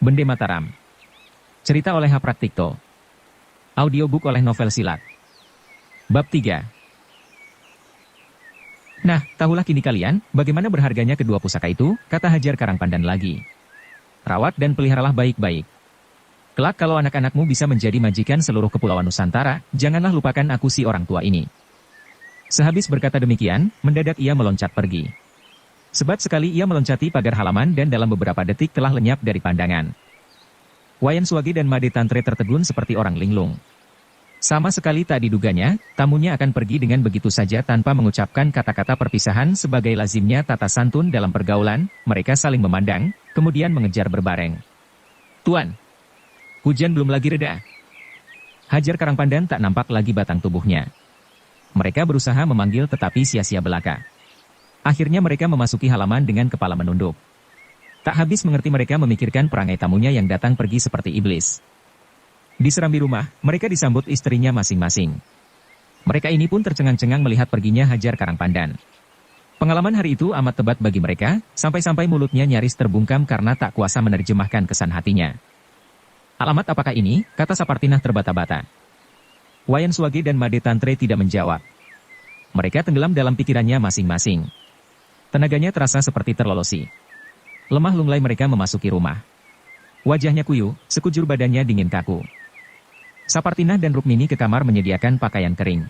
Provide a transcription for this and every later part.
Bende Mataram. Cerita oleh H. Praktikto. Audiobook oleh Novel Silat. Bab 3. Nah, tahulah kini kalian, bagaimana berharganya kedua pusaka itu, kata Hajar Karangpandan lagi. Rawat dan peliharalah baik-baik. Kelak kalau anak-anakmu bisa menjadi majikan seluruh kepulauan Nusantara, janganlah lupakan aku si orang tua ini. Sehabis berkata demikian, mendadak ia meloncat pergi. Sebat sekali ia meloncati pagar halaman dan dalam beberapa detik telah lenyap dari pandangan. Wayan Suwagi dan Made Tantre tertegun seperti orang linglung. Sama sekali tak diduganya, tamunya akan pergi dengan begitu saja tanpa mengucapkan kata-kata perpisahan sebagai lazimnya tata santun dalam pergaulan. Mereka saling memandang, kemudian mengejar berbareng. Tuan, hujan belum lagi reda. Hajar Karangpandan tak nampak lagi batang tubuhnya. Mereka berusaha memanggil tetapi sia-sia belaka. Akhirnya mereka memasuki halaman dengan kepala menunduk. Tak habis mengerti mereka memikirkan perangai tamunya yang datang pergi seperti iblis. Di serambi rumah, mereka disambut istrinya masing-masing. Mereka ini pun tercengang-cengang melihat perginya Hajar Karangpandan. Pengalaman hari itu amat tebat bagi mereka, sampai-sampai mulutnya nyaris terbungkam karena tak kuasa menerjemahkan kesan hatinya. Alamat apakah ini? Kata Sapartinah terbata-bata. Wayan Suwagi dan Made Tantre tidak menjawab. Mereka tenggelam dalam pikirannya masing-masing. Tenaganya terasa seperti terlolosi. Lemah lunglai mereka memasuki rumah. Wajahnya kuyu, sekujur badannya dingin kaku. Sapartinah dan Rukmini ke kamar menyediakan pakaian kering.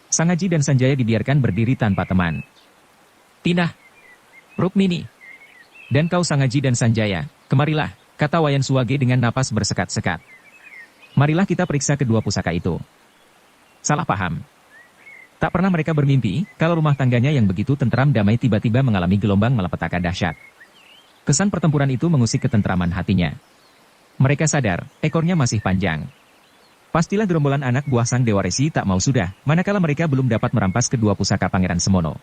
Sangaji dan Sanjaya dibiarkan berdiri tanpa teman. Tinah, Rukmini, dan kau Sangaji dan Sanjaya, kemarilah, kata Wayan Suwagi dengan napas bersekat-sekat. Marilah kita periksa kedua pusaka itu. Salah paham. Tak pernah mereka bermimpi, kalau rumah tangganya yang begitu tentram damai tiba-tiba mengalami gelombang malapetaka dahsyat. Kesan pertempuran itu mengusik ketentraman hatinya. Mereka sadar, ekornya masih panjang. Pastilah gerombolan anak buah sang Dewa Resi tak mau sudah, manakala mereka belum dapat merampas kedua pusaka Pangeran Semono.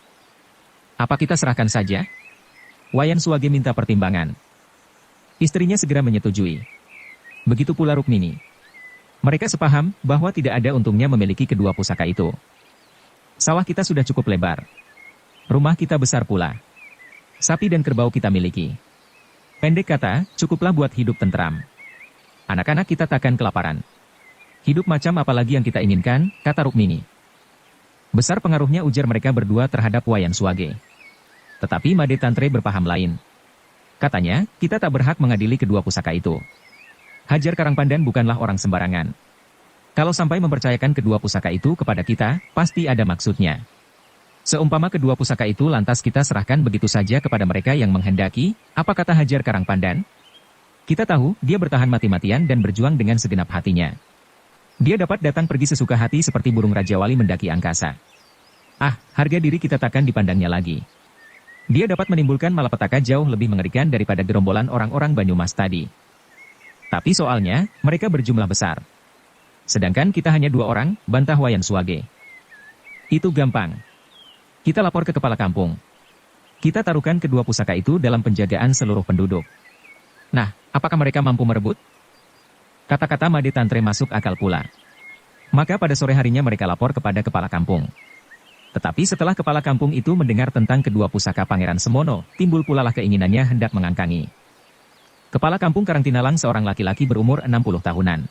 Apa kita serahkan saja? Wayan Suwagi minta pertimbangan. Istrinya segera menyetujui. Begitu pula Rukmini. Mereka sepaham bahwa tidak ada untungnya memiliki kedua pusaka itu. Sawah kita sudah cukup lebar. Rumah kita besar pula. Sapi dan kerbau kita miliki. Pendek kata, cukuplah buat hidup tentram. Anak-anak kita takkan kelaparan. Hidup macam apa lagi yang kita inginkan, kata Rukmini. Besar pengaruhnya ujar mereka berdua terhadap Wayan Suwagi. Tetapi Made Tantre berpaham lain. Katanya, kita tak berhak mengadili kedua pusaka itu. Hajar Karangpandan bukanlah orang sembarangan. Kalau sampai mempercayakan kedua pusaka itu kepada kita, pasti ada maksudnya. Seumpama kedua pusaka itu lantas kita serahkan begitu saja kepada mereka yang menghendaki, apa kata Hajar Karangpandan? Kita tahu, dia bertahan mati-matian dan berjuang dengan segenap hatinya. Dia dapat datang pergi sesuka hati seperti burung Raja Wali mendaki angkasa. Ah, harga diri kita takkan dipandangnya lagi. Dia dapat menimbulkan malapetaka jauh lebih mengerikan daripada gerombolan orang-orang Banyumas tadi. Tapi soalnya, mereka berjumlah besar. Sedangkan kita hanya 2 orang, bantah Wayan Suwagi. Itu gampang. Kita lapor ke kepala kampung. Kita taruhkan kedua pusaka itu dalam penjagaan seluruh penduduk. Nah, apakah mereka mampu merebut? Kata-kata Made Tantre masuk akal pula. Maka pada sore harinya mereka lapor kepada kepala kampung. Tetapi setelah kepala kampung itu mendengar tentang kedua pusaka Pangeran Semono, timbul pula lah keinginannya hendak mengangkangi. Kepala kampung Karangtinalang seorang laki-laki berumur 60 tahunan.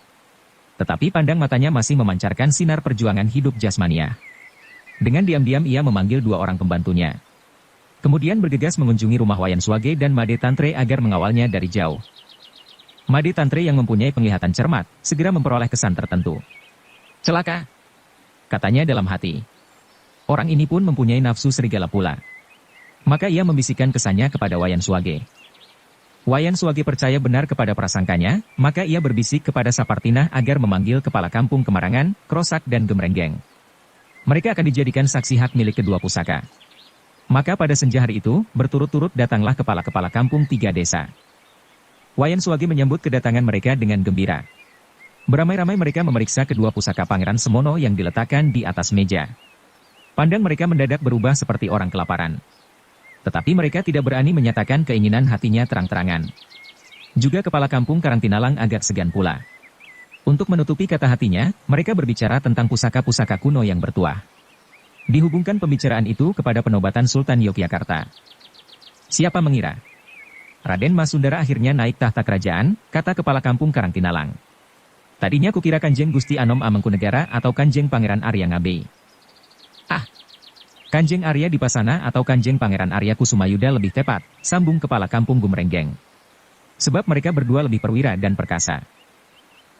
Tetapi pandang matanya masih memancarkan sinar perjuangan hidup jasmania. Dengan diam-diam ia memanggil 2 orang pembantunya. Kemudian bergegas mengunjungi rumah Wayan Suwagi dan Made Tantre agar mengawalnya dari jauh. Made Tantre yang mempunyai penglihatan cermat, segera memperoleh kesan tertentu. Celaka, katanya dalam hati. Orang ini pun mempunyai nafsu serigala pula. Maka ia membisikkan kesannya kepada Wayan Suwagi. Wayan Suwagi percaya benar kepada prasangkanya, maka ia berbisik kepada Sapartinah agar memanggil kepala kampung Kemarangan, Krosak dan Gemrenggeng. Mereka akan dijadikan saksi hak milik kedua pusaka. Maka pada senja hari itu, berturut-turut datanglah kepala-kepala kampung 3 desa. Wayan Suwagi menyambut kedatangan mereka dengan gembira. Beramai-ramai mereka memeriksa kedua pusaka Pangeran Semono yang diletakkan di atas meja. Pandang mereka mendadak berubah seperti orang kelaparan. Tetapi mereka tidak berani menyatakan keinginan hatinya terang-terangan. Juga kepala kampung Karangtinalang agak segan pula. Untuk menutupi kata hatinya, mereka berbicara tentang pusaka-pusaka kuno yang bertuah. Dihubungkan pembicaraan itu kepada penobatan Sultan Yogyakarta. Siapa mengira? Raden Mas Sundara akhirnya naik tahta kerajaan, kata kepala kampung Karangtinalang. Tadinya kukira Kanjeng Gusti Anom Amangkunegara atau Kanjeng Pangeran Arya Ngabe. Ah, Kanjeng Arya Dipasana atau Kanjeng Pangeran Arya Kusumayuda lebih tepat, sambung kepala kampung Gumrenggeng. Sebab mereka berdua lebih perwira dan perkasa.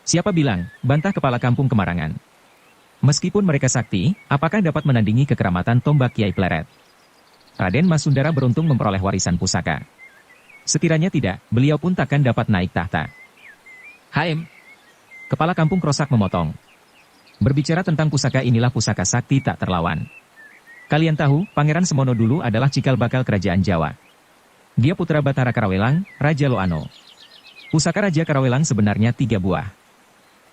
Siapa bilang, bantah kepala kampung Kemarangan. Meskipun mereka sakti, apakah dapat menandingi kekeramatan tombak Kiai Pleret? Raden Mas Sundara beruntung memperoleh warisan pusaka. Sekiranya tidak, beliau pun takkan dapat naik tahta. HM. Kepala kampung Krosak memotong. Berbicara tentang pusaka inilah pusaka sakti tak terlawan. Kalian tahu, Pangeran Semono dulu adalah cikal bakal kerajaan Jawa. Dia putra Batara Karawelang, Raja Loano. Pusaka Raja Karawelang sebenarnya 3 buah.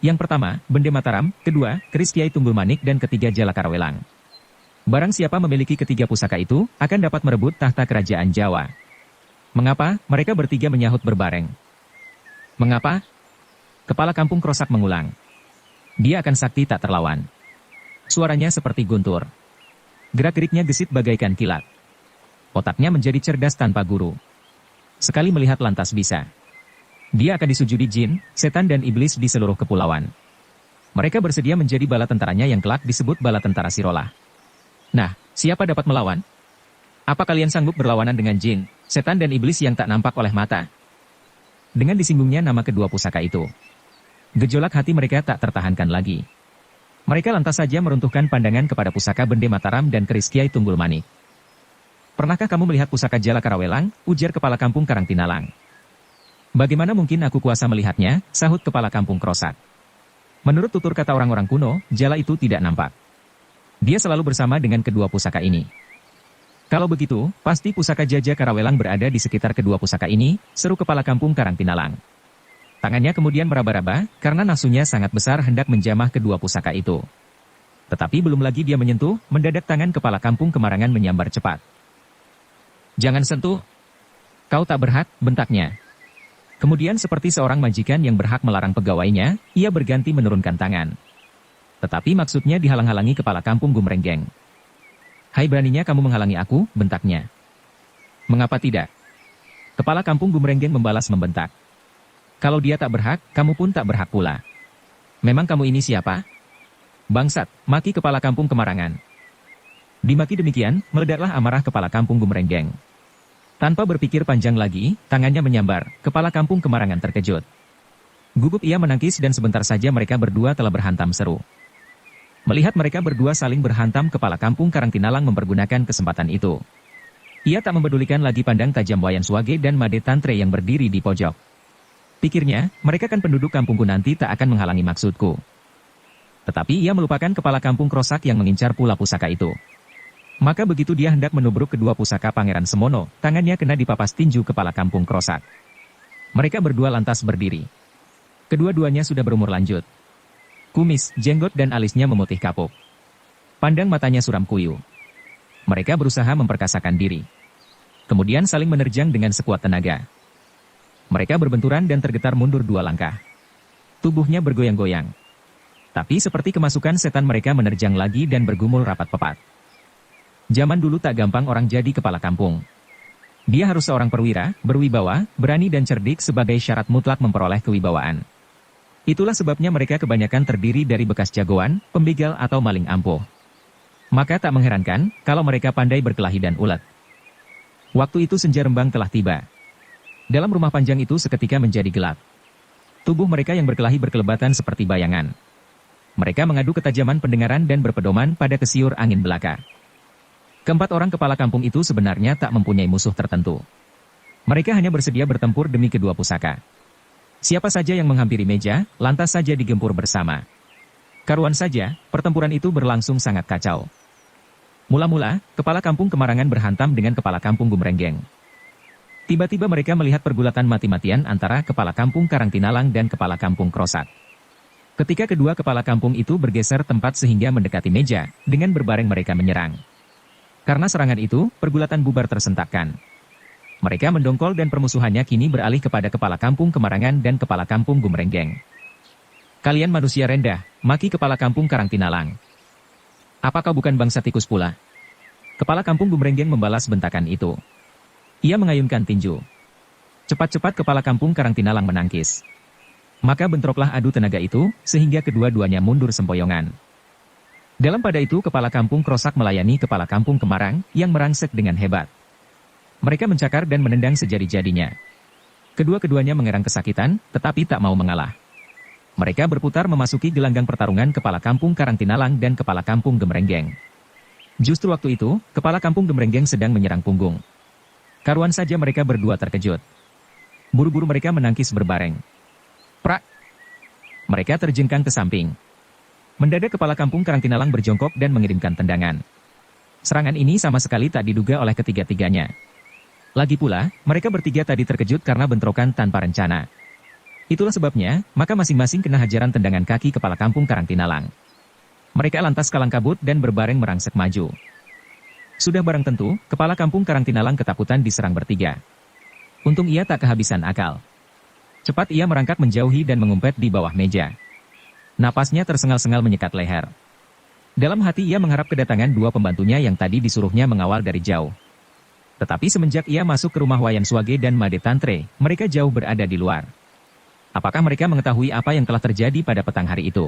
Yang pertama, Bende Mataram, kedua, Keris Kiai Tunggul Manik dan ketiga Jala Karawelang. Barang siapa memiliki ketiga pusaka itu, akan dapat merebut tahta kerajaan Jawa. Mengapa? Mereka bertiga menyahut berbareng. Mengapa? Kepala kampung Krosak mengulang. Dia akan sakti tak terlawan. Suaranya seperti guntur. Gerak-geriknya gesit bagaikan kilat. Otaknya menjadi cerdas tanpa guru. Sekali melihat lantas bisa. Dia akan disujudi jin, setan dan iblis di seluruh kepulauan. Mereka bersedia menjadi bala tentaranya yang kelak disebut bala tentara Sirolah. Nah, siapa dapat melawan? Apa kalian sanggup berlawanan dengan jin, setan dan iblis yang tak nampak oleh mata? Dengan disinggungnya nama kedua pusaka itu, gejolak hati mereka tak tertahankan lagi. Mereka lantas saja meruntuhkan pandangan kepada pusaka Bende Mataram dan Keris Kiai Tunggul Manik. Pernahkah kamu melihat pusaka Jala Karawelang? Ujar kepala kampung Karangtinalang. Bagaimana mungkin aku kuasa melihatnya, sahut kepala kampung Krosak. Menurut tutur kata orang-orang kuno, Jala itu tidak nampak. Dia selalu bersama dengan kedua pusaka ini. Kalau begitu, pasti pusaka Jaja Karawelang berada di sekitar kedua pusaka ini, seru kepala kampung Karangtinalang. Tangannya kemudian meraba-raba, karena nafsunya sangat besar hendak menjamah kedua pusaka itu. Tetapi belum lagi dia menyentuh, mendadak tangan kepala kampung Kemarangan menyambar cepat. Jangan sentuh. Kau tak berhak, bentaknya. Kemudian seperti seorang majikan yang berhak melarang pegawainya, ia berganti menurunkan tangan. Tetapi maksudnya dihalang-halangi kepala kampung Gumrenggeng. Hai beraninya kamu menghalangi aku, bentaknya. Mengapa tidak? Kepala kampung Gumrenggeng membalas membentak. Kalau dia tak berhak, kamu pun tak berhak pula. Memang kamu ini siapa? Bangsat, maki kepala kampung Kemarangan. Dimaki demikian, meledaklah amarah kepala kampung Gumrenggeng. Tanpa berpikir panjang lagi, tangannya menyambar, kepala kampung Kemarangan terkejut. Gugup ia menangkis dan sebentar saja mereka berdua telah berhantam seru. Melihat mereka berdua saling berhantam, kepala kampung Karangtinalang mempergunakan kesempatan itu. Ia tak mempedulikan lagi pandang tajam Wayan Swage dan Made Tantre yang berdiri di pojok. Pikirnya, mereka kan penduduk kampungku nanti tak akan menghalangi maksudku. Tetapi ia melupakan kepala kampung Krosak yang mengincar pula pusaka itu. Maka begitu dia hendak menubruk kedua pusaka Pangeran Semono, tangannya kena dipapas tinju kepala kampung Krosak. Mereka berdua lantas berdiri. Kedua-duanya sudah berumur lanjut. Kumis, jenggot dan alisnya memutih kapuk. Pandang matanya suram kuyu. Mereka berusaha memperkasakan diri. Kemudian saling menerjang dengan sekuat tenaga. Mereka berbenturan dan tergetar mundur 2 langkah. Tubuhnya bergoyang-goyang. Tapi seperti kemasukan setan mereka menerjang lagi dan bergumul rapat-pepat. Zaman dulu tak gampang orang jadi kepala kampung. Dia harus seorang perwira, berwibawa, berani dan cerdik sebagai syarat mutlak memperoleh kewibawaan. Itulah sebabnya mereka kebanyakan terdiri dari bekas jagoan, pembegal atau maling ampuh. Maka tak mengherankan, kalau mereka pandai berkelahi dan ulet. Waktu itu senja rembang telah tiba. Dalam rumah panjang itu seketika menjadi gelap. Tubuh mereka yang berkelahi berkelebatan seperti bayangan. Mereka mengadu ketajaman pendengaran dan berpedoman pada kesiur angin belaka. Keempat orang kepala kampung itu sebenarnya tak mempunyai musuh tertentu. Mereka hanya bersedia bertempur demi kedua pusaka. Siapa saja yang menghampiri meja, lantas saja digempur bersama. Karuan saja, pertempuran itu berlangsung sangat kacau. Mula-mula, kepala kampung Kemarangan berhantam dengan kepala kampung Gumrenggeng. Tiba-tiba mereka melihat pergulatan mati-matian antara kepala kampung Karangtinalang dan kepala kampung Krosak. Ketika kedua kepala kampung itu bergeser tempat sehingga mendekati meja, dengan berbareng mereka menyerang. Karena serangan itu, pergulatan bubar tersentakkan. Mereka mendongkol dan permusuhannya kini beralih kepada kepala kampung Kemarangan dan kepala kampung Gumrenggeng. Kalian manusia rendah, maki kepala kampung Karangtinalang. Apa kau bukan bangsa tikus pula? Kepala kampung Gumrenggeng membalas bentakan itu. Ia mengayunkan tinju. Cepat-cepat kepala kampung Karangtinalang menangkis. Maka bentroklah adu tenaga itu, sehingga kedua-duanya mundur sempoyongan. Dalam pada itu kepala kampung Krosak melayani kepala kampung Kemarang, yang merangsek dengan hebat. Mereka mencakar dan menendang sejadi-jadinya. Kedua-keduanya mengerang kesakitan, tetapi tak mau mengalah. Mereka berputar memasuki gelanggang pertarungan kepala kampung Karangtinalang dan kepala kampung Gemrenggeng. Justru waktu itu, kepala kampung Gemrenggeng sedang menyerang punggung. Karuan saja mereka berdua terkejut. Buru-buru mereka menangkis berbareng. Prak! Mereka terjengkang ke samping. Mendadak kepala kampung Karangtinalang berjongkok dan mengirimkan tendangan. Serangan ini sama sekali tak diduga oleh ketiga-tiganya. Lagi pula, mereka bertiga tadi terkejut karena bentrokan tanpa rencana. Itulah sebabnya, maka masing-masing kena hajaran tendangan kaki kepala kampung Karangtinalang. Mereka lantas kalang kabut dan berbareng merangsek maju. Sudah barang tentu, kepala kampung Karangtinalang ketakutan diserang bertiga. Untung ia tak kehabisan akal. Cepat ia merangkak menjauhi dan mengumpet di bawah meja. Napasnya tersengal-sengal menyekat leher. Dalam hati ia mengharap kedatangan dua pembantunya yang tadi disuruhnya mengawal dari jauh. Tetapi semenjak ia masuk ke rumah Wayan Swage dan Made Tantre, mereka jauh berada di luar. Apakah mereka mengetahui apa yang telah terjadi pada petang hari itu?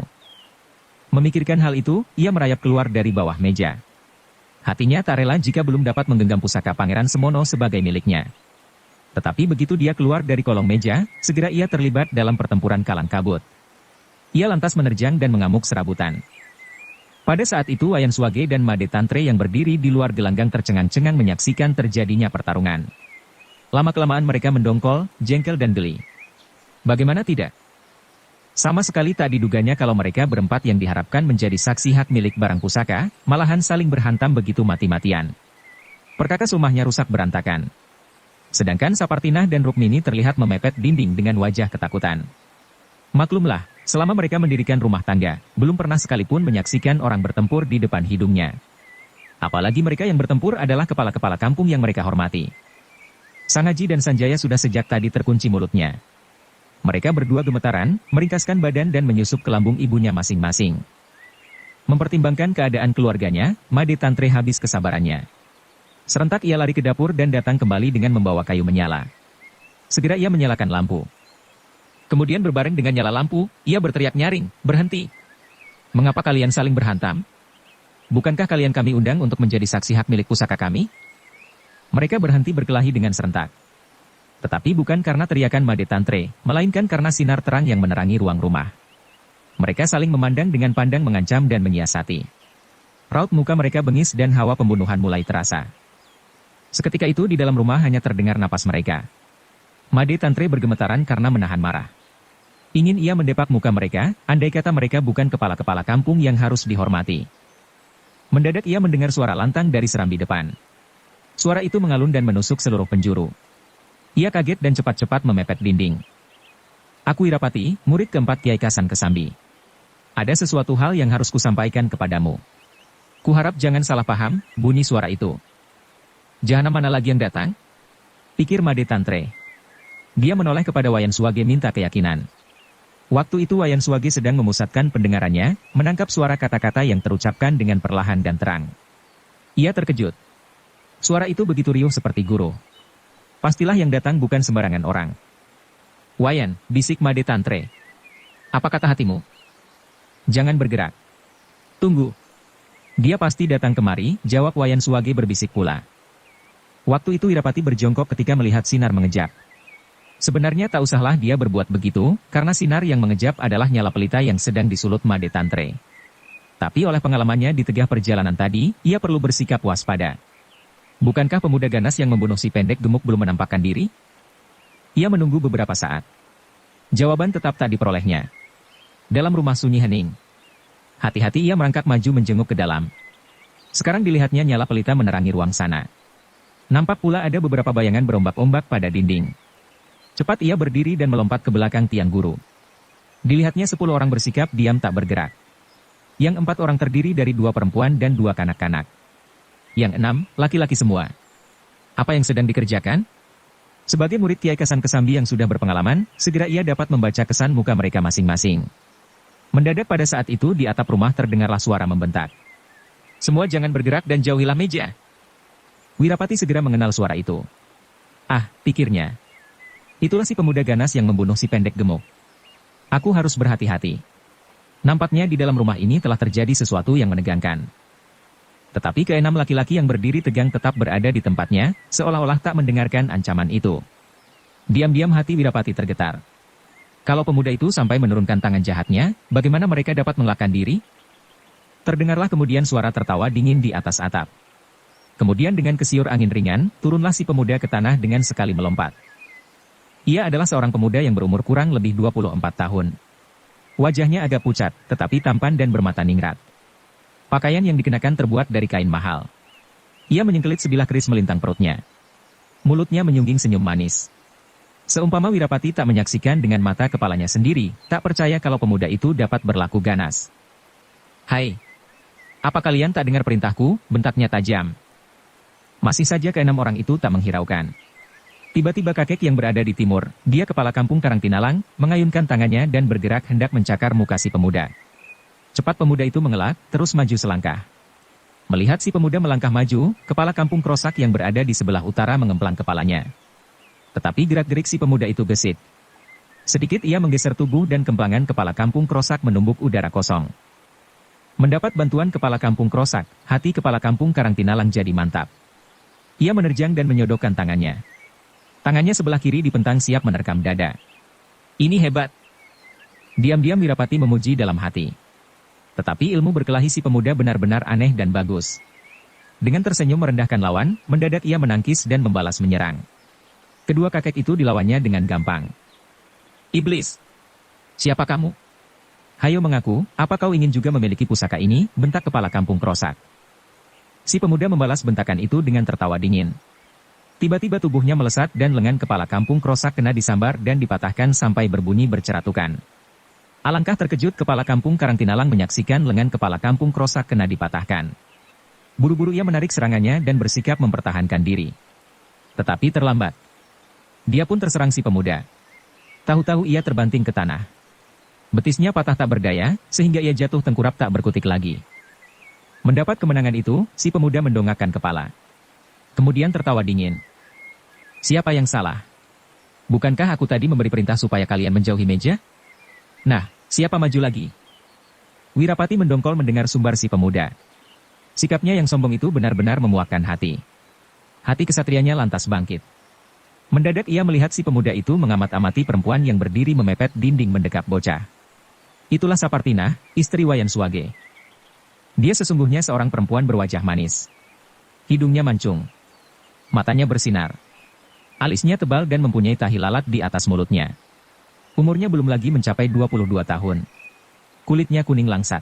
Memikirkan hal itu, ia merayap keluar dari bawah meja. Hatinya tak rela jika belum dapat menggenggam pusaka Pangeran Semono sebagai miliknya. Tetapi begitu dia keluar dari kolong meja, segera ia terlibat dalam pertempuran kalang kabut. Ia lantas menerjang dan mengamuk serabutan. Pada saat itu Wayan Swage dan Made Tantre yang berdiri di luar gelanggang tercengang-cengang menyaksikan terjadinya pertarungan. Lama-kelamaan mereka mendongkol, jengkel dan geli. Bagaimana tidak? Sama sekali tak diduganya kalau mereka berempat yang diharapkan menjadi saksi hak milik barang pusaka, malahan saling berhantam begitu mati-matian. Perkakas rumahnya rusak berantakan. Sedangkan Sapartinah dan Rukmini terlihat memepet dinding dengan wajah ketakutan. Maklumlah, selama mereka mendirikan rumah tangga, belum pernah sekalipun menyaksikan orang bertempur di depan hidungnya. Apalagi mereka yang bertempur adalah kepala-kepala kampung yang mereka hormati. Sang Haji dan Sanjaya sudah sejak tadi terkunci mulutnya. Mereka berdua gemetaran, meringkaskan badan dan menyusup ke lambung ibunya masing-masing. Mempertimbangkan keadaan keluarganya, Made Tantre habis kesabarannya. Serentak ia lari ke dapur dan datang kembali dengan membawa kayu menyala. Segera ia menyalakan lampu. Kemudian berbareng dengan nyala lampu, ia berteriak nyaring, "Berhenti! Mengapa kalian saling berhantam? Bukankah kalian kami undang untuk menjadi saksi hak milik pusaka kami?" Mereka berhenti berkelahi dengan serentak. Tetapi bukan karena teriakan Made Tantre, melainkan karena sinar terang yang menerangi ruang rumah. Mereka saling memandang dengan pandang mengancam dan menyiasati. Raut muka mereka bengis dan hawa pembunuhan mulai terasa. Seketika itu di dalam rumah hanya terdengar napas mereka. Made Tantre bergemetaran karena menahan marah. Ingin ia mendepak muka mereka, andai kata mereka bukan kepala-kepala kampung yang harus dihormati. Mendadak ia mendengar suara lantang dari serambi depan. Suara itu mengalun dan menusuk seluruh penjuru. Ia kaget dan cepat-cepat memepet dinding. "Aku Wirapati, murid keempat Kiai Kasan Kesambi. Ada sesuatu hal yang harus kusampaikan kepadamu. Kuharap jangan salah paham," bunyi suara itu. "Jahanam mana lagi yang datang?" pikir Made Tantre. Dia menoleh kepada Wayan Swage minta keyakinan. Waktu itu Wayan Swage sedang memusatkan pendengarannya, menangkap suara kata-kata yang terucapkan dengan perlahan dan terang. Ia terkejut. Suara itu begitu riuh seperti guru. Pastilah yang datang bukan sembarangan orang. "Wayan," bisik Made Tantre. "Apa kata hatimu? Jangan bergerak. Tunggu. Dia pasti datang kemari," jawab Wayan Swage berbisik pula. Waktu itu Wirapati berjongkok ketika melihat sinar mengejap. Sebenarnya tak usahlah dia berbuat begitu, karena sinar yang mengejap adalah nyala pelita yang sedang disulut Made Tantre. Tapi oleh pengalamannya di tengah perjalanan tadi, ia perlu bersikap waspada. Bukankah pemuda ganas yang membunuh si pendek gemuk belum menampakkan diri? Ia menunggu beberapa saat. Jawaban tetap tak diperolehnya. Dalam rumah sunyi hening. Hati-hati ia merangkak maju menjenguk ke dalam. Sekarang dilihatnya nyala pelita menerangi ruang sana. Nampak pula ada beberapa bayangan berombak-ombak pada dinding. Cepat ia berdiri dan melompat ke belakang tiang guru. Dilihatnya 10 orang bersikap diam tak bergerak. Yang 4 orang terdiri dari 2 perempuan dan 2 kanak-kanak. Yang 6, laki-laki semua. Apa yang sedang dikerjakan? Sebagai murid Kiai Kasan Kesambi yang sudah berpengalaman, segera ia dapat membaca kesan muka mereka masing-masing. Mendadak pada saat itu di atap rumah terdengarlah suara membentak. "Semua jangan bergerak dan jauhilah meja." Wirapati segera mengenal suara itu. "Ah," pikirnya. Itulah si pemuda ganas yang membunuh si pendek gemuk. Aku harus berhati-hati. Nampaknya di dalam rumah ini telah terjadi sesuatu yang menegangkan. Tetapi keenam laki-laki yang berdiri tegang tetap berada di tempatnya, seolah-olah tak mendengarkan ancaman itu. Diam-diam hati Wirapati tergetar. Kalau pemuda itu sampai menurunkan tangan jahatnya, bagaimana mereka dapat mengelakkan diri? Terdengarlah kemudian suara tertawa dingin di atas atap. Kemudian dengan kesiur angin ringan, turunlah si pemuda ke tanah dengan sekali melompat. Ia adalah seorang pemuda yang berumur kurang lebih 24 tahun. Wajahnya agak pucat, tetapi tampan dan bermata ningrat. Pakaian yang dikenakan terbuat dari kain mahal. Ia menyengkelit sebilah keris melintang perutnya. Mulutnya menyungging senyum manis. Seumpama Wirapati tak menyaksikan dengan mata kepalanya sendiri, tak percaya kalau pemuda itu dapat berlaku ganas. "Hai! Apa kalian tak dengar perintahku?" bentaknya tajam. Masih saja keenam orang itu tak menghiraukan. Tiba-tiba kakek yang berada di timur, dia kepala kampung Karangtinalang, mengayunkan tangannya dan bergerak hendak mencakar muka si pemuda. Cepat pemuda itu mengelak, terus maju selangkah. Melihat si pemuda melangkah maju, kepala kampung Krosak yang berada di sebelah utara mengemplang kepalanya. Tetapi gerak-gerik si pemuda itu gesit. Sedikit ia menggeser tubuh dan kemplangan kepala kampung Krosak menumbuk udara kosong. Mendapat bantuan kepala kampung Krosak, hati kepala kampung Karangtinalang jadi mantap. Ia menerjang dan menyodokkan tangannya. Tangannya sebelah kiri dipentang siap menerkam dada. Ini hebat. Diam-diam Wirapati memuji dalam hati. Tetapi ilmu berkelahi si pemuda benar-benar aneh dan bagus. Dengan tersenyum merendahkan lawan, mendadak ia menangkis dan membalas menyerang. Kedua kakek itu dilawannya dengan gampang. "Iblis! Siapa kamu? Hayo mengaku, apa kau ingin juga memiliki pusaka ini?" bentak kepala kampung Krosak. Si pemuda membalas bentakan itu dengan tertawa dingin. Tiba-tiba tubuhnya melesat dan lengan kepala kampung Krosak kena disambar dan dipatahkan sampai berbunyi berceratukan. Alangkah terkejut kepala kampung Karangtinalang menyaksikan lengan kepala kampung Krosak kena dipatahkan. Buru-buru ia menarik serangannya dan bersikap mempertahankan diri. Tetapi terlambat. Dia pun terserang si pemuda. Tahu-tahu ia terbanting ke tanah. Betisnya patah tak berdaya, sehingga ia jatuh tengkurap tak berkutik lagi. Mendapat kemenangan itu, si pemuda mendongakkan kepala. Kemudian tertawa dingin. "Siapa yang salah? Bukankah aku tadi memberi perintah supaya kalian menjauhi meja? Nah, siapa maju lagi?" Wirapati mendongkol mendengar sumbar si pemuda. Sikapnya yang sombong itu benar-benar memuakkan hati. Hati kesatrianya lantas bangkit. Mendadak ia melihat si pemuda itu mengamat-amati perempuan yang berdiri memepet dinding mendekap bocah. Itulah Sapartina, istri Wayan Swage. Dia sesungguhnya seorang perempuan berwajah manis. Hidungnya mancung. Matanya bersinar. Alisnya tebal dan mempunyai tahi lalat di atas mulutnya. Umurnya belum lagi mencapai 22 tahun. Kulitnya kuning langsat.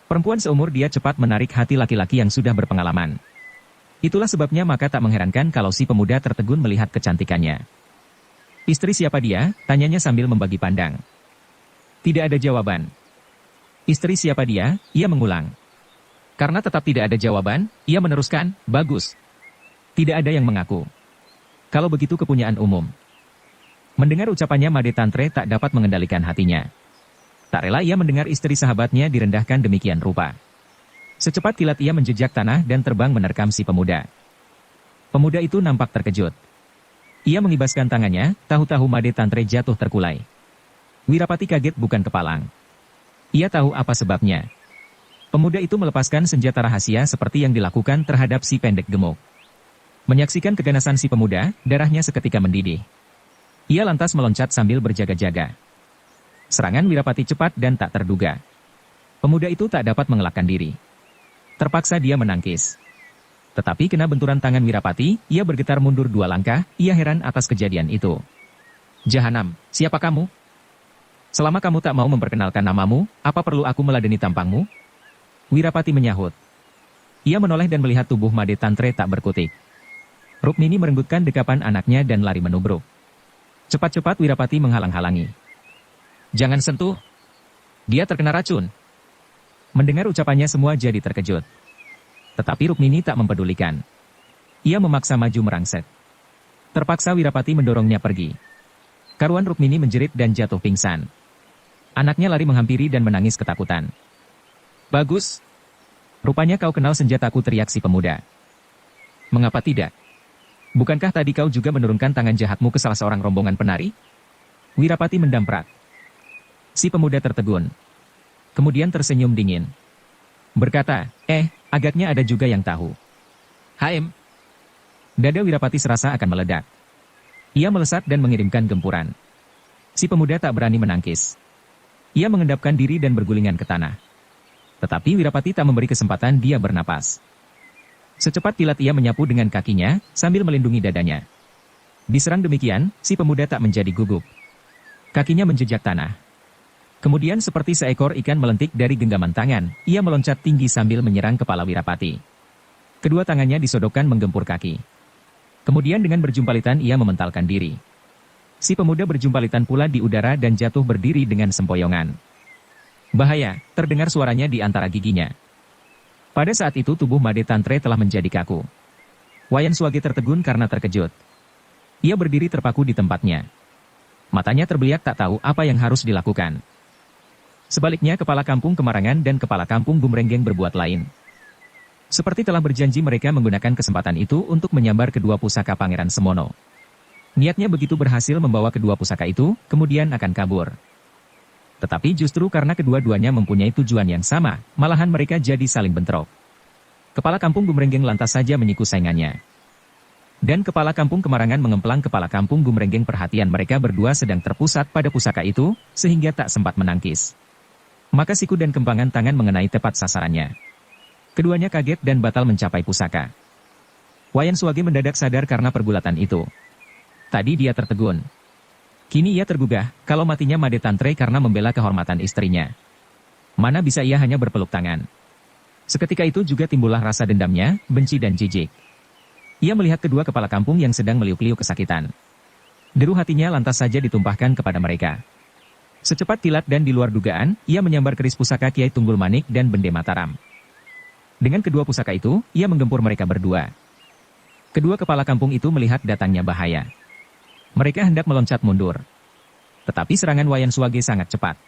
Perempuan seumur dia cepat menarik hati laki-laki yang sudah berpengalaman. Itulah sebabnya maka tak mengherankan kalau si pemuda tertegun melihat kecantikannya. "Istri siapa dia?" tanyanya sambil membagi pandang. Tidak ada jawaban. "Istri siapa dia?" ia mengulang. Karena tetap tidak ada jawaban, ia meneruskan, "Bagus. Tidak ada yang mengaku. Kalau begitu kepunyaan umum." Mendengar ucapannya Made Tantre tak dapat mengendalikan hatinya. Tak rela ia mendengar istri sahabatnya direndahkan demikian rupa. Secepat kilat ia menjejak tanah dan terbang menerkam si pemuda. Pemuda itu nampak terkejut. Ia mengibaskan tangannya, tahu-tahu Made Tantre jatuh terkulai. Wirapati kaget bukan kepalang. Ia tahu apa sebabnya. Pemuda itu melepaskan senjata rahasia seperti yang dilakukan terhadap si pendek gemuk. Menyaksikan keganasan si pemuda, darahnya seketika mendidih. Ia lantas meloncat sambil berjaga-jaga. Serangan Wirapati cepat dan tak terduga. Pemuda itu tak dapat mengelakkan diri. Terpaksa dia menangkis. Tetapi kena benturan tangan Wirapati, ia bergetar mundur 2 langkah, ia heran atas kejadian itu. "Jahanam, siapa kamu? Selama kamu tak mau memperkenalkan namamu, apa perlu aku meladeni tampangmu?" Wirapati menyahut. Ia menoleh dan melihat tubuh Made Tantre tak berkutik. Rukmini merenggutkan dekapan anaknya dan lari menubruk. Cepat-cepat Wirapati menghalang-halangi. "Jangan sentuh. Dia terkena racun." Mendengar ucapannya semua jadi terkejut. Tetapi Rukmini tak mempedulikan. Ia memaksa maju merangsek. Terpaksa Wirapati mendorongnya pergi. Karuan Rukmini menjerit dan jatuh pingsan. Anaknya lari menghampiri dan menangis ketakutan. "Bagus. Rupanya kau kenal senjataku," teriak si pemuda. "Mengapa tidak? Bukankah tadi kau juga menurunkan tangan jahatmu ke salah seorang rombongan penari? Wirapati mendamprat. Si pemuda tertegun. Kemudian tersenyum dingin. Berkata, agaknya ada juga yang tahu. HM. Dada Wirapati serasa akan meledak. Ia melesat dan mengirimkan gempuran. Si pemuda tak berani menangkis. Ia mengendapkan diri dan bergulingan ke tanah. Tetapi Wirapati tak memberi kesempatan dia bernapas. Secepat kilat ia menyapu dengan kakinya, sambil melindungi dadanya. Diserang demikian, si pemuda tak menjadi gugup. Kakinya menjejak tanah. Kemudian seperti seekor ikan melentik dari genggaman tangan, ia meloncat tinggi sambil menyerang kepala Wirapati. Kedua tangannya disodokkan menggempur kaki. Kemudian dengan berjumpalitan ia mementalkan diri. Si pemuda berjumpalitan pula di udara dan jatuh berdiri dengan sempoyongan. Bahaya, terdengar suaranya di antara giginya. Pada saat itu tubuh Made Tantre telah menjadi kaku. Wayan Swage tertegun karena terkejut. Ia berdiri terpaku di tempatnya. Matanya terbeliak tak tahu apa yang harus dilakukan. Sebaliknya kepala kampung Kemarangan dan kepala kampung Gumrenggeng berbuat lain. Seperti telah berjanji mereka menggunakan kesempatan itu untuk menyambar kedua pusaka Pangeran Semono. Niatnya begitu berhasil membawa kedua pusaka itu, kemudian akan kabur. Tetapi justru karena kedua-duanya mempunyai tujuan yang sama, malahan mereka jadi saling bentrok. Kepala kampung Gumrenggeng lantas saja menyiku saingannya. Dan kepala kampung Kemarangan mengemplang kepala kampung Gumrenggeng. Perhatian mereka berdua sedang terpusat pada pusaka itu, sehingga tak sempat menangkis. Maka siku dan kempangan tangan mengenai tepat sasarannya. Keduanya kaget dan batal mencapai pusaka. Wayan Swage mendadak sadar karena pergulatan itu. Tadi dia tertegun. Kini ia tergugah, kalau matinya Made Tantre karena membela kehormatan istrinya. Mana bisa ia hanya berpeluk tangan. Seketika itu juga timbullah rasa dendamnya, benci dan jijik. Ia melihat kedua kepala kampung yang sedang meliuk-liuk kesakitan. Deru hatinya lantas saja ditumpahkan kepada mereka. Secepat kilat dan di luar dugaan, ia menyambar keris pusaka Kiai Tunggul Manik dan Bende Mataram. Dengan kedua pusaka itu, ia menggempur mereka berdua. Kedua kepala kampung itu melihat datangnya bahaya. Mereka hendak meloncat mundur. Tetapi serangan Wayan Swage sangat cepat.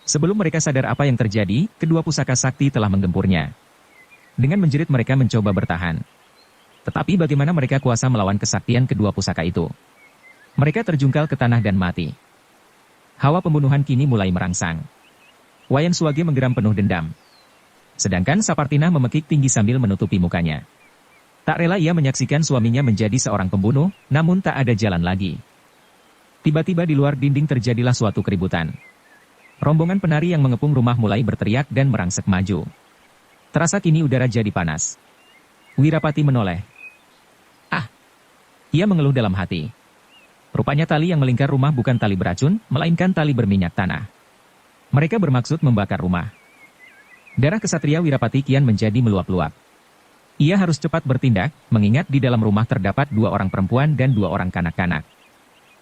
Sebelum mereka sadar apa yang terjadi, kedua pusaka sakti telah menggempurnya. Dengan menjerit mereka mencoba bertahan. Tetapi bagaimana mereka kuasa melawan kesaktian kedua pusaka itu? Mereka terjungkal ke tanah dan mati. Hawa pembunuhan kini mulai merangsang. Wayan Swage menggeram penuh dendam. Sedangkan Sapartina memekik tinggi sambil menutupi mukanya. Tak rela ia menyaksikan suaminya menjadi seorang pembunuh, namun tak ada jalan lagi. Tiba-tiba di luar dinding terjadilah suatu keributan. Rombongan penari yang mengepung rumah mulai berteriak dan merangsek maju. Terasa kini udara jadi panas. Wirapati menoleh. Ia mengeluh dalam hati. Rupanya tali yang melingkar rumah bukan tali beracun, melainkan tali berminyak tanah. Mereka bermaksud membakar rumah. Darah kesatria Wirapati kian menjadi meluap-luap. Ia harus cepat bertindak, mengingat di dalam rumah terdapat 2 orang perempuan dan 2 orang kanak-kanak.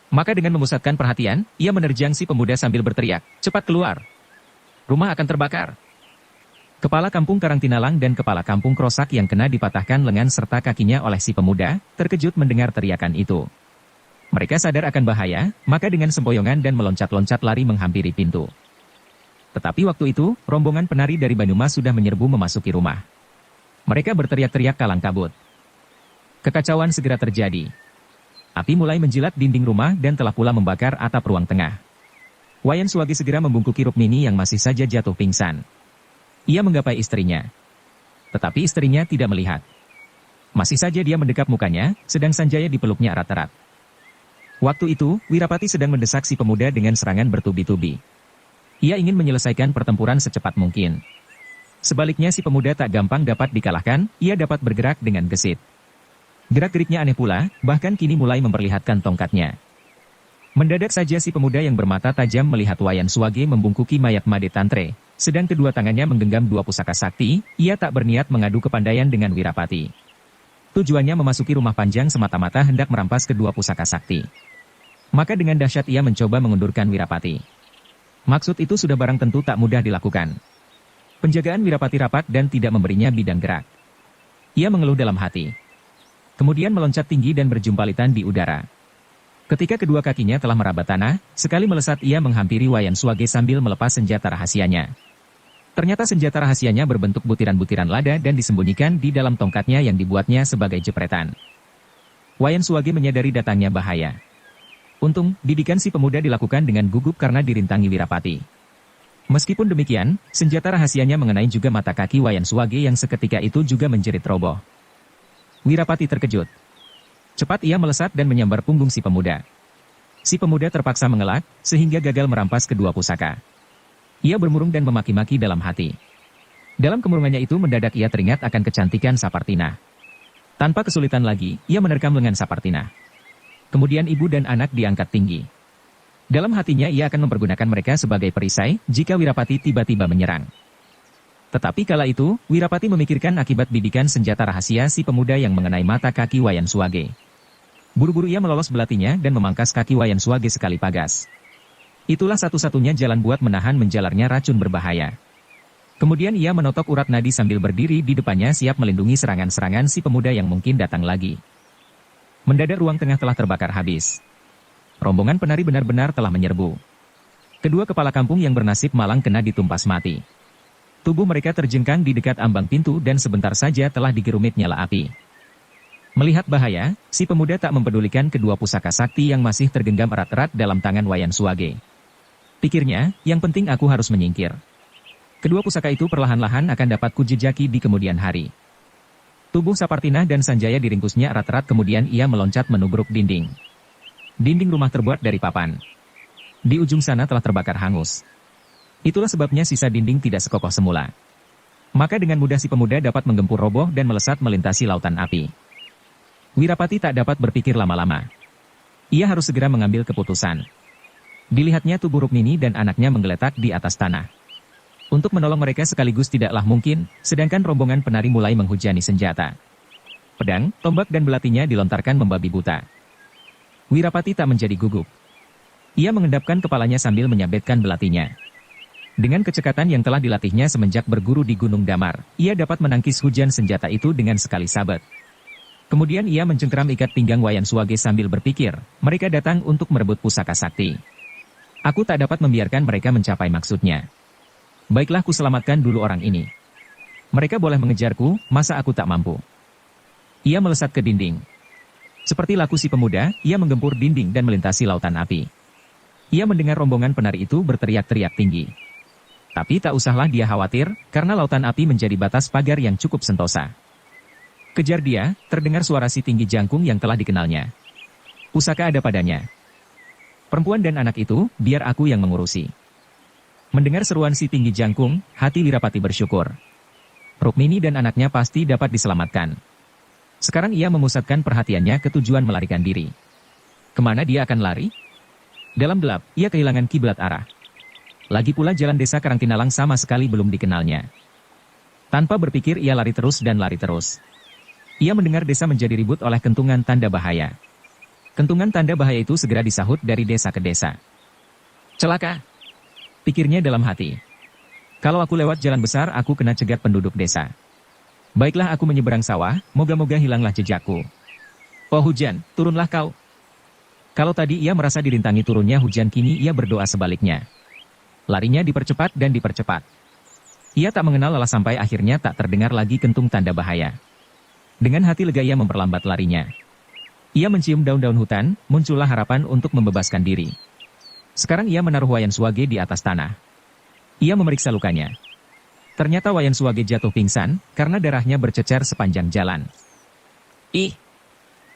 Maka dengan memusatkan perhatian, ia menerjang si pemuda sambil berteriak, "Cepat keluar! Rumah akan terbakar!" Kepala kampung Karangtinalang dan kepala kampung Krosak yang kena dipatahkan lengan serta kakinya oleh si pemuda, terkejut mendengar teriakan itu. Mereka sadar akan bahaya, maka dengan sempoyongan dan meloncat-loncat lari menghampiri pintu. Tetapi waktu itu, rombongan penari dari Banyumas sudah menyerbu memasuki rumah. Mereka berteriak-teriak kalang kabut. Kekacauan segera terjadi. Api mulai menjilat dinding rumah dan telah pula membakar atap ruang tengah. Wayan Swage segera membungkuki Rukmini yang masih saja jatuh pingsan. Ia menggapai istrinya. Tetapi istrinya tidak melihat. Masih saja dia mendekap mukanya, sedang Sanjaya dipeluknya erat-erat. Waktu itu, Wirapati sedang mendesak si pemuda dengan serangan bertubi-tubi. Ia ingin menyelesaikan pertempuran secepat mungkin. Sebaliknya si pemuda tak gampang dapat dikalahkan, ia dapat bergerak dengan gesit. Gerak-geriknya aneh pula, bahkan kini mulai memperlihatkan tongkatnya. Mendadak saja si pemuda yang bermata tajam melihat Wayan Swage membungkuki mayat Made Tantre, sedang kedua tangannya menggenggam 2 pusaka sakti, ia tak berniat mengadu kepandaian dengan Wirapati. Tujuannya memasuki rumah Panjang semata-mata hendak merampas kedua pusaka sakti. Maka dengan dahsyat ia mencoba mengundurkan Wirapati. Maksud itu sudah barang tentu tak mudah dilakukan. Penjagaan Wirapati rapat dan tidak memberinya bidang gerak. Ia mengeluh dalam hati. Kemudian meloncat tinggi dan berjumpalitan di udara. Ketika kedua kakinya telah meraba tanah, sekali melesat ia menghampiri Wayan Swage sambil melepas senjata rahasianya. Ternyata senjata rahasianya berbentuk butiran-butiran lada dan disembunyikan di dalam tongkatnya yang dibuatnya sebagai jepretan. Wayan Suwage menyadari datangnya bahaya. Untung, didikan si pemuda dilakukan dengan gugup karena dirintangi Wirapati. Meskipun demikian, senjata rahasianya mengenai juga mata kaki Wayan Suwage yang seketika itu juga menjerit roboh. Wirapati terkejut. Cepat ia melesat dan menyambar punggung si pemuda. Si pemuda terpaksa mengelak, sehingga gagal merampas kedua pusaka. Ia bermurung dan memaki-maki dalam hati. Dalam kemurungannya itu mendadak ia teringat akan kecantikan Sapartina. Tanpa kesulitan lagi, ia menerkam lengan Sapartina. Kemudian ibu dan anak diangkat tinggi. Dalam hatinya ia akan mempergunakan mereka sebagai perisai jika Wirapati tiba-tiba menyerang. Tetapi kala itu, Wirapati memikirkan akibat bidikan senjata rahasia si pemuda yang mengenai mata kaki Wayan Suwage. Buru-buru ia melolos belatinya dan memangkas kaki Wayan Suwage sekali pagas. Itulah satu-satunya jalan buat menahan menjalarnya racun berbahaya. Kemudian ia menotok urat nadi sambil berdiri di depannya siap melindungi serangan-serangan si pemuda yang mungkin datang lagi. Mendadak ruang tengah telah terbakar habis. Rombongan penari benar-benar telah menyerbu. Kedua kepala kampung yang bernasib malang kena ditumpas mati. Tubuh mereka terjengkang di dekat ambang pintu dan sebentar saja telah digerumit nyala api. Melihat bahaya, si pemuda tak mempedulikan kedua pusaka sakti yang masih tergenggam erat-erat dalam tangan Wayan Suwage. Pikirnya, yang penting aku harus menyingkir. Kedua pusaka itu perlahan-lahan akan dapat kujejaki di kemudian hari. Tubuh Sapartina dan Sanjaya diringkusnya erat-erat kemudian ia meloncat menubruk dinding. Dinding rumah terbuat dari papan. Di ujung sana telah terbakar hangus. Itulah sebabnya sisa dinding tidak sekokoh semula. Maka dengan mudah si pemuda dapat menggempur roboh dan melesat melintasi lautan api. Wirapati tak dapat berpikir lama-lama. Ia harus segera mengambil keputusan. Dilihatnya tubuh Rukmini dan anaknya menggeletak di atas tanah. Untuk menolong mereka sekaligus tidaklah mungkin, sedangkan rombongan penari mulai menghujani senjata. Pedang, tombak dan belatinya dilontarkan membabi buta. Wirapati tak menjadi gugup. Ia mengendapkan kepalanya sambil menyabetkan belatinya. Dengan kecekatan yang telah dilatihnya semenjak berguru di Gunung Damar, ia dapat menangkis hujan senjata itu dengan sekali sabet. Kemudian ia mencengkeram ikat pinggang Wayan Suwage sambil berpikir, mereka datang untuk merebut pusaka sakti. Aku tak dapat membiarkan mereka mencapai maksudnya. Baiklah ku selamatkan dulu orang ini. Mereka boleh mengejarku, masa aku tak mampu. Ia melesat ke dinding. Seperti laku si pemuda, ia menggempur dinding dan melintasi lautan api. Ia mendengar rombongan penari itu berteriak-teriak tinggi. Tapi tak usahlah dia khawatir, karena lautan api menjadi batas pagar yang cukup sentosa. Kejar dia, terdengar suara si tinggi jangkung yang telah dikenalnya. Pusaka ada padanya. Perempuan dan anak itu, biar aku yang mengurusi. Mendengar seruan si tinggi jangkung, hati Wirapati bersyukur. Rukmini dan anaknya pasti dapat diselamatkan. Sekarang ia memusatkan perhatiannya ke tujuan melarikan diri. Kemana dia akan lari? Dalam gelap, ia kehilangan kiblat arah. Lagi pula jalan desa Karangtinalang sama sekali belum dikenalnya. Tanpa berpikir ia lari terus dan lari terus. Ia mendengar desa menjadi ribut oleh kentungan tanda bahaya. Kentungan tanda bahaya itu segera disahut dari desa ke desa. Celaka! Pikirnya dalam hati. Kalau aku lewat jalan besar aku kena cegat penduduk desa. Baiklah aku menyeberang sawah, moga-moga hilanglah jejakku. Oh hujan, turunlah kau. Kalau tadi ia merasa dirintangi turunnya hujan kini ia berdoa sebaliknya. Larinya dipercepat dan dipercepat. Ia tak mengenal lelah sampai akhirnya tak terdengar lagi kentung tanda bahaya. Dengan hati lega ia memperlambat larinya. Ia mencium daun-daun hutan, muncullah harapan untuk membebaskan diri. Sekarang ia menaruh Wayan Suwage di atas tanah. Ia memeriksa lukanya. Ternyata Wayan Suwage jatuh pingsan, karena darahnya bercecer sepanjang jalan. Ih!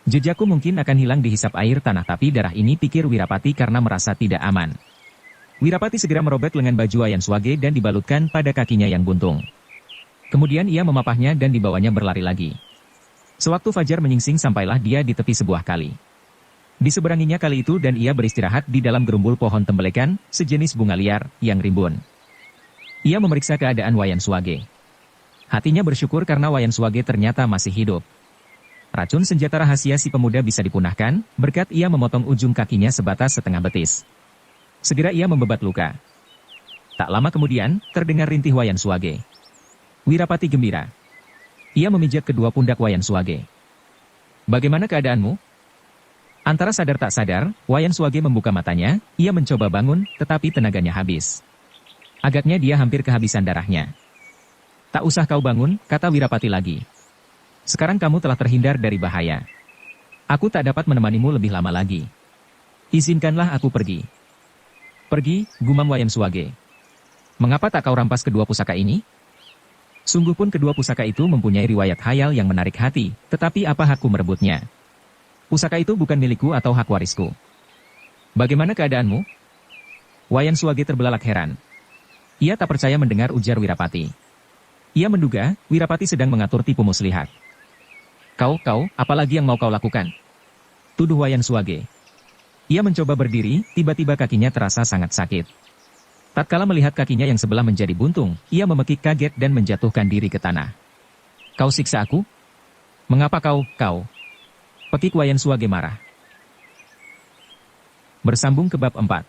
Jejakku mungkin akan hilang dihisap air tanah tapi darah ini pikir Wirapati karena merasa tidak aman. Wirapati segera merobek lengan baju Wayan Suwage dan dibalutkan pada kakinya yang buntung. Kemudian ia memapahnya dan dibawanya berlari lagi. Sewaktu fajar menyingsing sampailah dia di tepi sebuah kali. Diseberanginya kali itu dan ia beristirahat di dalam gerumbul pohon tembelekan, sejenis bunga liar, yang rimbun. Ia memeriksa keadaan Wayan Suwage. Hatinya bersyukur karena Wayan Suwage ternyata masih hidup. Racun senjata rahasia si pemuda bisa dipunahkan, berkat ia memotong ujung kakinya sebatas setengah betis. Segera ia membebat luka. Tak lama kemudian, terdengar rintih Wayan Suwage. Wirapati gembira. Ia memijat kedua pundak Wayan Suwage. Bagaimana keadaanmu? Antara sadar tak sadar, Wayan Suwage membuka matanya, ia mencoba bangun, tetapi tenaganya habis. Agaknya dia hampir kehabisan darahnya. Tak usah kau bangun, kata Wirapati lagi. Sekarang kamu telah terhindar dari bahaya. Aku tak dapat menemanimu lebih lama lagi. Izinkanlah aku pergi. Pergi, gumam Wayan Suwage. Mengapa tak kau rampas kedua pusaka ini? Sungguh pun kedua pusaka itu mempunyai riwayat khayal yang menarik hati, tetapi apa hakku merebutnya? Pusaka itu bukan milikku atau hak warisku. Bagaimana keadaanmu? Wayan Suwage terbelalak heran. Ia tak percaya mendengar ujar Wirapati. Ia menduga, Wirapati sedang mengatur tipu muslihat. Kau, apalagi yang mau kau lakukan? Tuduh Wayan Suwage. Ia mencoba berdiri, tiba-tiba kakinya terasa sangat sakit. Tatkala melihat kakinya yang sebelah menjadi buntung, ia memekik kaget dan menjatuhkan diri ke tanah. Kau siksa aku? Mengapa kau? Pekik Wayan Suwage marah. Bersambung ke bab 4.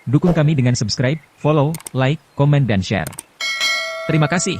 Dukung kami dengan subscribe, follow, like, komen dan share. Terima kasih.